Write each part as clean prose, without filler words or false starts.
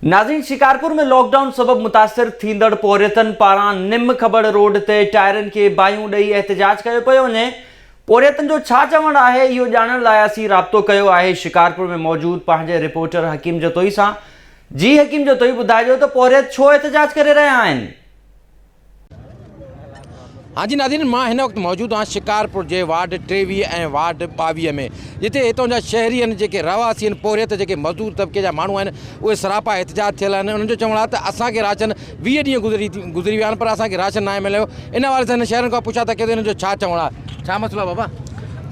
नाज़रीन, शिकारपुर में लॉकडाउन सबब मुतासिर थींदड़ पोरियतन पारां निम खबड़ रोड ते टायरनि खे बायूं ॾेई एहतजाज कयो पियो वञे। पोरियतन जो छा चवणु आहे इहो ॼाणण लाइ असीं राब्तो कयो आहे शिकारपुर में मौजूद पंहिंजे रिपोर्टर हकीम जतोई सां। जी हकीम जतोई, ॿुधाइजो त पोरियत छो एहतजाज करे रहिया आहिनि? हाँ जी नाज़रीन, मां हिन वक़्तु मौजूदु आहियां शिकारपुर जे वार्ड 23 ऐं वार्ड 22 में, जिते हितां जा शहरी आहिनि, जेके रहवासी आहिनि, पोरियत जेके मज़दूर तबिके जा माण्हू आहिनि, उहे सरापा एहतजाज थियल आहिनि। उन्हनि जो चवणु आहे त असांखे राशन 20 ॾींहं गुज़री विया आहिनि, पर असांखे राशन न मिलियो। इन वारे सां हिन शहरनि खां पुछा त हिन जो छा चवणु आहे, छा मसइलो आहे बाबा?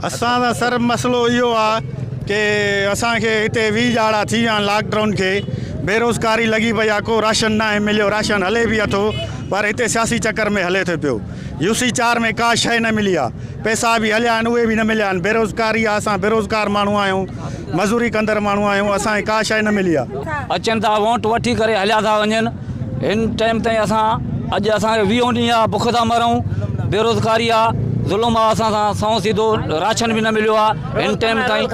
असां त सर मसइलो इहो आहे की असांखे हिते 20 ॼाणा थी विया आहिनि लॉकडाउन खे, बेरोज़गारी लॻी पई आहे, को राशन न आहे मिलियो, राशन हले बि अथो पर हिते सियासी चक्कर में हले थो पियो। UC 4 में का शइ न मिली आहे, पैसा बि हलिया आहिनि उहे बि न मिलिया आहिनि, बेरोज़गारी आहे, असां बेरोज़गार माण्हू आहियूं, मज़ूरी कंदड़ माण्हू आहियूं, असांखे का शइ न मिली आहे। अचनि था वोट वठी करे हलिया था वञनि। हिन टाइम ताईं अॼु असांखे 20 ॾींहं आहे, बुख था मरूं, बेरोज़गारी आहे, ज़ुल्म आहे, असां सां सौ सीधो राशन बि न मिलियो आहे। हिन टाइम ताईं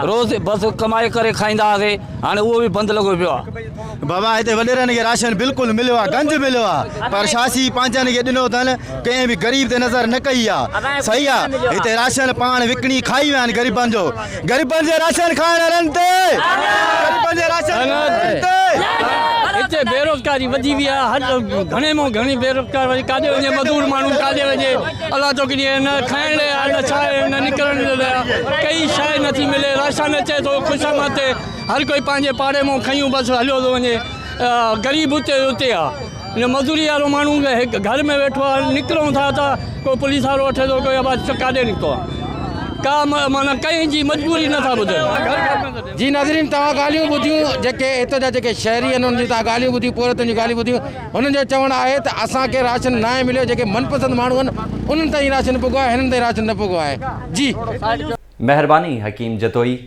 रोज़ बसि कमाए करे खाईंदा हुआसीं, हाणे उहो बि बंदि लॻो पियो आहे। बाबा हिते वॾेरनि खे राशन बिल्कुलु मिलियो आहे, गंज मिलियो आहे, पर शासी पंहिंजनि खे ॾिनो अथनि, कंहिं बि ग़रीब ते नज़र न कई आहे। सही आहे, हिते राशन पाण विकिणी खाई विया आहिनि ग़रीबनि जो, ग़रीबनि जे राशन खाइण वारनि ते, ग़रीबनि जे राशन ते हिते बेरोज़गारी वधी वई आहे, हर घणे मां घणी बेरोज़गार वञे, काॾे वञे मज़दूर माण्हू, काॾे वञे अलाह तो किनी, न खाइण लाइ न छा न निकिरण लाइ, कई शइ नथी मिले, राशन अचे थो ख़ुशमत, हर कोई पंहिंजे पाड़े मां खयूं बसि हलियो थो वञे। ग़रीब उते आहे, हिन मज़दूरी वारो माण्हू हिकु घर में वेठो आहे, निकिरूं था त को पुलिस वारो वठे थो, कोई आवाज़ काॾे निकितो आहे, का माना कंहिंजी मजबूरी नथा ॿुधनि। जी नाज़रीन, तव्हां ॻाल्हियूं ॿुधियूं, जेके हितां जा जेके शहरी आहिनि उन्हनि जी तव्हां ॻाल्हियूं ॿुधियूं, पोरियतनि जी ॻाल्हियूं ॿुधियूं। हुननि जो चवणु आहे त असांखे राशन न आहे मिलियो, जेके मनपसंदि माण्हू आहिनि उन्हनि ताईं राशन पुॻो आहे, हिननि ताईं राशन न पुॻो आहे। जी महिरबानी हकीम जतोई।